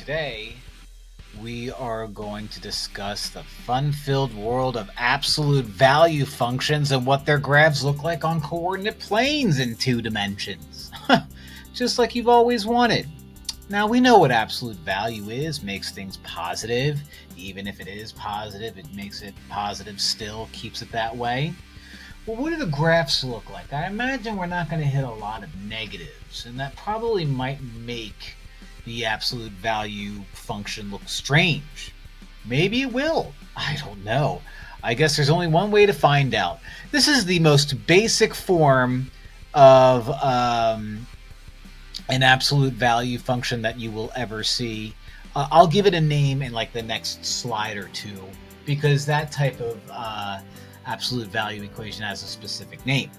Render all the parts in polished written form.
today we are going to discuss the fun-filled world of absolute value functions and what their graphs look like on coordinate planes in 2 dimensions. Just like you've always wanted. Now we know what absolute value is, makes things positive. Even if it is positive, it makes it positive still, keeps it that way. Well, what do the graphs look like? I imagine we're not going to hit a lot of negatives, and that probably might make the absolute value function look strange. Maybe it will. I don't know. I guess there's only one way to find out. This is the most basic form of an absolute value function that you will ever see. I'll give it a name in like the next slide or two, because that type of absolute value equation has a specific name.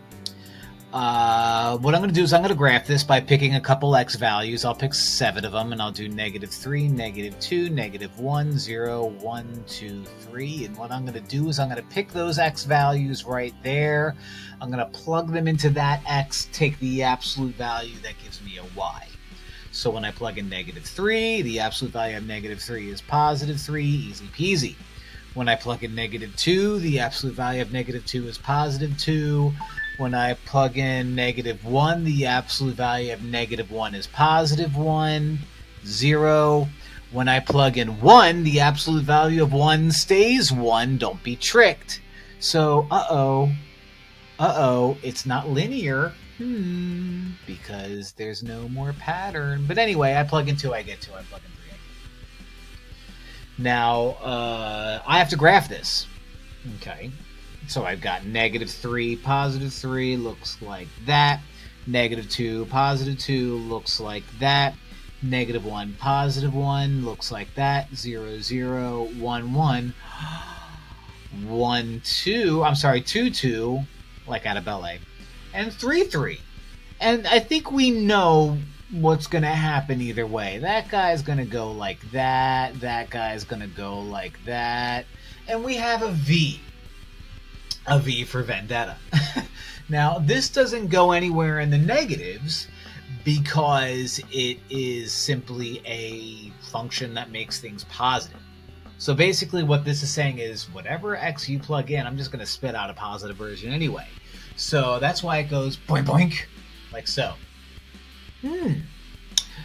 What I'm going to do is I'm going to graph this by picking a couple x values. I'll pick 7 of them, and I'll do -3, -2, -1, 0, 1, 2, 3. And what I'm going to do is I'm going to pick those x values right there. I'm going to plug them into that x, take the absolute value that gives me a y. So when I plug in -3, the absolute value of -3 is +3, easy peasy. When I plug in -2, the absolute value of -2 is +2. When I plug in -1, the absolute value of -1 is +1. 0. When I plug in 1, the absolute value of 1 stays 1. Don't be tricked. So, it's not linear. Because there's no more pattern. But anyway, I plug in 2, I get 2. I plug in 3, I get 3. Now, I have to graph this. Okay. So I've got -3, +3 looks like that. -2, +2 looks like that. -1, +1 looks like that. 0, 0, 1, 1. 1, 2. I'm sorry, 2, 2, like out of ballet. And 3, 3. And I think we know what's going to happen either way. That guy's going to go like that. That guy's going to go like that. And we have a V. A V for vendetta. Now, this doesn't go anywhere in the negatives because it is simply a function that makes things positive. So basically what this is saying is whatever x you plug in, I'm just going to spit out a positive version anyway. So that's why it goes boink boink, like so.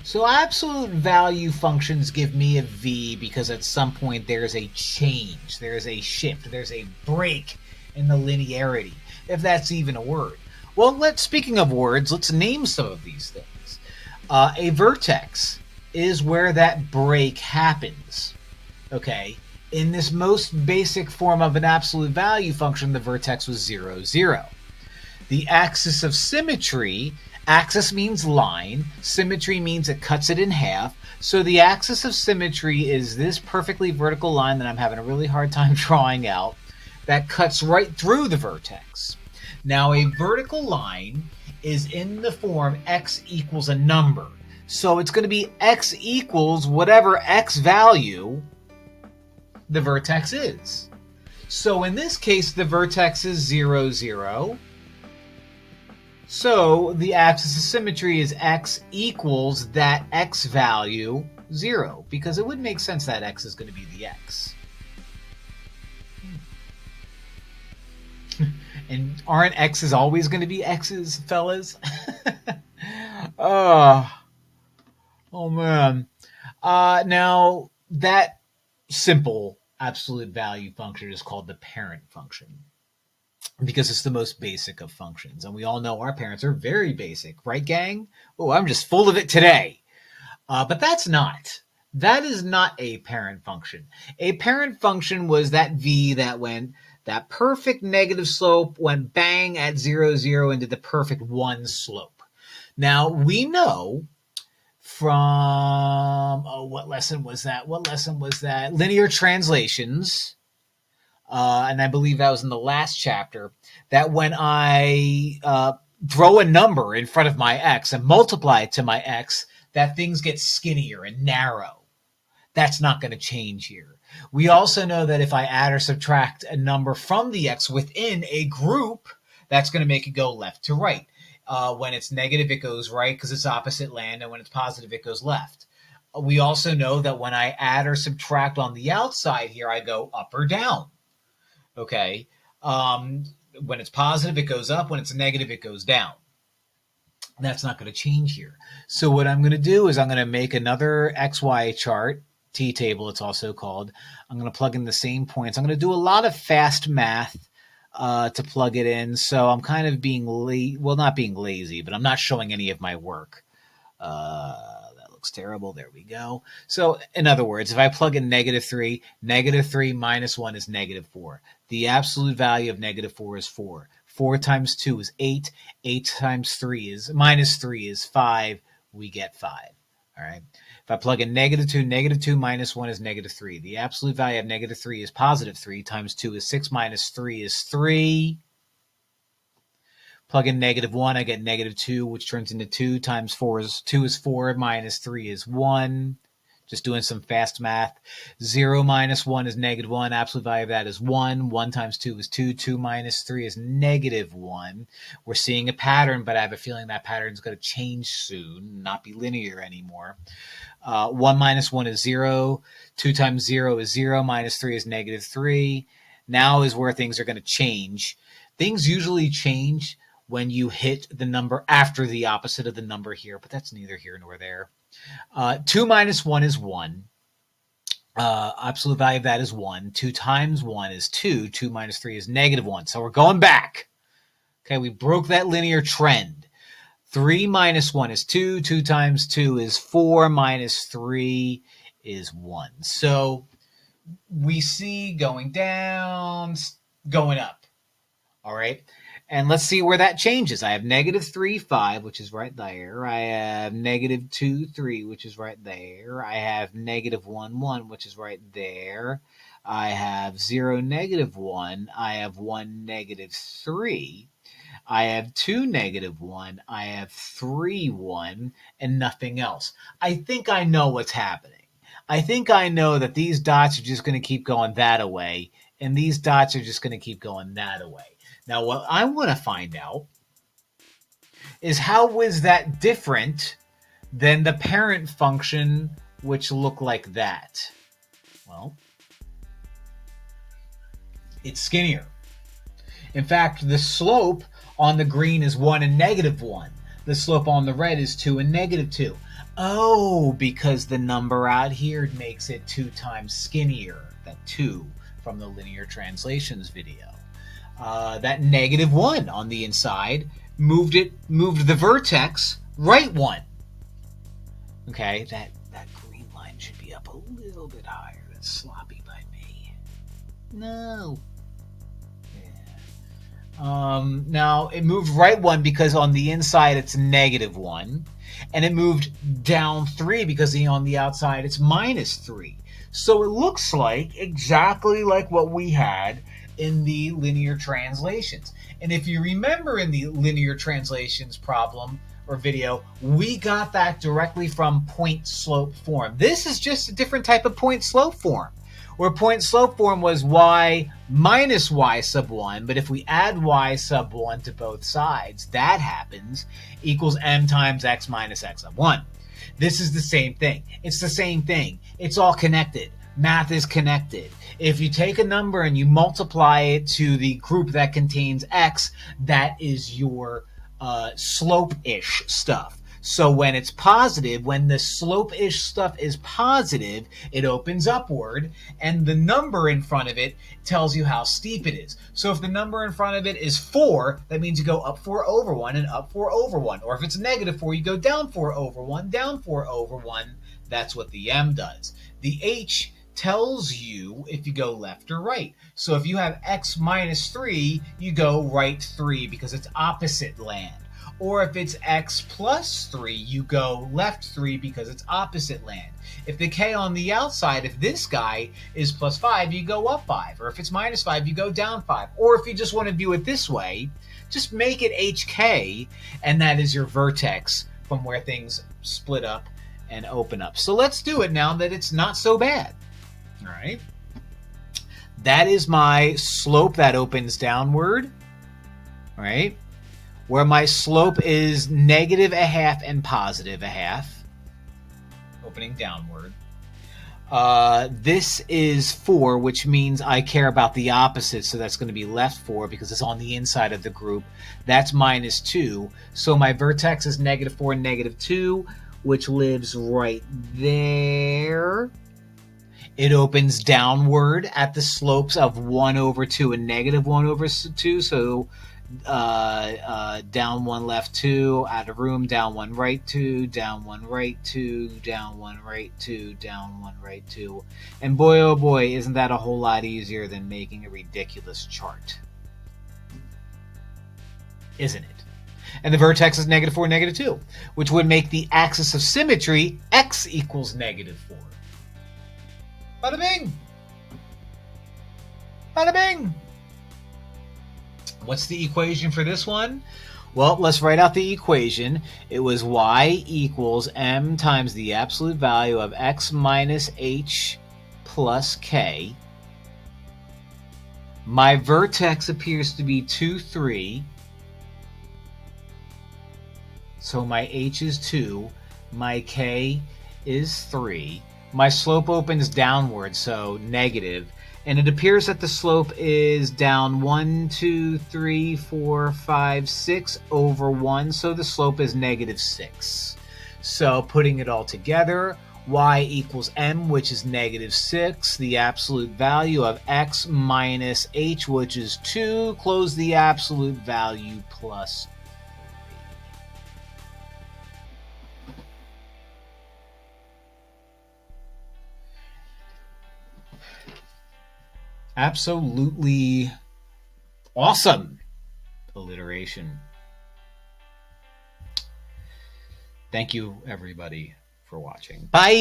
So absolute value functions give me a V because at some point there's a change, there's a shift, there's a break in the linearity, if that's even a word. Well, speaking of words, let's name some of these things. A vertex is where that break happens. Okay, in this most basic form of an absolute value function, the vertex was 0, 0. The axis of symmetry, axis means line, symmetry means it cuts it in half. So the axis of symmetry is this perfectly vertical line that I'm having a really hard time drawing out, that cuts right through the vertex. Now, a vertical line is in the form x equals a number. So it's going to be x equals whatever x value the vertex is. So in this case, the vertex is 0, 0. So the axis of symmetry is x equals that x value 0, because it would make sense that x is going to be the x. And aren't x's always going to be x's, fellas? Oh man. Now, that simple absolute value function is called the parent function because it's the most basic of functions. And we all know our parents are very basic, right, gang? Oh, I'm just full of it today. But that's not. That is not a parent function. A parent function was that V that went, that perfect negative slope went bang at 0, 0 into the perfect 1 slope. Now, we know from, what lesson was that? Linear translations. And I believe that was in the last chapter, that when I throw a number in front of my x and multiply it to my x, that things get skinnier and narrow. That's not going to change here. We also know that if I add or subtract a number from the x within a group, that's going to make it go left to right. When it's negative, it goes right because it's opposite land, and when it's positive, it goes left. We also know that when I add or subtract on the outside here, I go up or down. Okay. When it's positive, it goes up. When it's negative, it goes down. That's not going to change here. So what I'm going to do is I'm going to make another XY chart, T-table it's also called. I'm going to plug in the same points. I'm going to do a lot of fast math to plug it in. So I'm kind of being not being lazy, but I'm not showing any of my work. That looks terrible. There we go. So in other words, if I plug in -3 minus 1 is -4. The absolute value of -4 is 4. 4 times 2 is 8. 8 times 3 is -3 is 5. We get 5. All right. If I plug in -2 minus 1 is -3. The absolute value of -3 is +3 times 2 is 6 minus 3 is 3. Plug in -1, I get -2, which turns into 2 times 4 is 2 is 4 minus 3 is 1. Just doing some fast math. 0 minus 1 is -1. Absolute value of that is 1. 1 times 2 is 2. 2 minus 3 is -1. We're seeing a pattern, but I have a feeling that pattern is going to change soon, not be linear anymore. 1 minus 1 is 0. 2 times 0 is 0. Minus 3 is -3. Now is where things are going to change. Things usually change when you hit the number after the opposite of the number here, but that's neither here nor there. 2 minus 1 is 1. Absolute value of that is 1. 2 times 1 is 2. 2 minus 3 is -1. So we're going back. Okay, we broke that linear trend. 3 minus 1 is 2. 2 times 2 is 4. Minus 3 is 1. So we see going down, going up. All right. And let's see where that changes. I have -3, 5, which is right there. I have -2, 3, which is right there. I have -1, 1, which is right there. I have 0, -1. I have 1, -3. I have 2, -1. I have 3, 1, and nothing else. I think I know what's happening. I think I know that these dots are just going to keep going that way, and these dots are just going to keep going that way. Now, what I want to find out is how was that different than the parent function, which looked like that? Well, it's skinnier. In fact, the slope on the green is 1 and -1. The slope on the red is 2 and -2. Oh, because the number out here makes it 2 times skinnier. That 2 from the linear translations video. That -1 on the inside moved the vertex right 1. Okay, that green line should be up a little bit higher. That's sloppy by me. No. Yeah. Now it moved right 1 because on the inside it's -1, and it moved down 3 because on the outside it's -3. So it looks like exactly like what we had in the linear translations. And if you remember in the linear translations problem or video, we got that directly from point slope form. This is just a different type of point slope form, where point slope form was y minus y sub 1, but if we add y sub 1 to both sides, that happens, equals m times x minus x sub 1. This is the same thing. It's the same thing. It's all connected. Math is connected. If you take a number and you multiply it to the group that contains x, that is your slope-ish stuff. So when it's positive, when the slope-ish stuff is positive, it opens upward, and the number in front of it tells you how steep it is. So if the number in front of it is 4, that means you go up 4 over 1 and up 4 over 1. Or if it's -4, you go down 4 over 1, down 4 over 1. That's what the m does. The h tells you if you go left or right. So if you have x minus 3, you go right 3 because it's opposite land. Or if it's x plus 3, you go left 3 because it's opposite land. If the k on the outside, if this guy is plus 5, you go up 5. Or if it's minus 5, you go down 5. Or if you just want to view it this way, just make it hk, and that is your vertex from where things split up and open up. So let's do it now that it's not so bad. All right. That is my slope that opens downward. All right. Where my slope is -1/2 and +1/2. opening downward. This is 4, which means I care about the opposite, so that's going to be left 4 because it's on the inside of the group. That's minus 2. So my vertex is negative 4 and negative 2, which lives right there. It opens downward at the slopes of 1 over 2 and negative 1 over 2. So down 1 left 2, out of room, down 1 right 2, down 1 right 2, down 1 right 2, down 1 right 2. And boy, oh boy, isn't that a whole lot easier than making a ridiculous chart? Isn't it? And the vertex is negative 4, negative 2, which would make the axis of symmetry x equals negative 4. Bada bing! Bada bing! What's the equation for this one? Well, let's write out the equation. It was y equals m times the absolute value of x minus h plus k. My vertex appears to be 2, 3. So my h is 2. My k is 3. My slope opens downward, so negative. And it appears that the slope is down 1, 2, 3, 4, 5, 6 over 1. So the slope is negative 6. So putting it all together, y equals m, which is negative 6. The absolute value of x minus h, which is 2. Close the absolute value plus 3. Absolutely awesome alliteration. Thank you, everybody, for watching. Bye!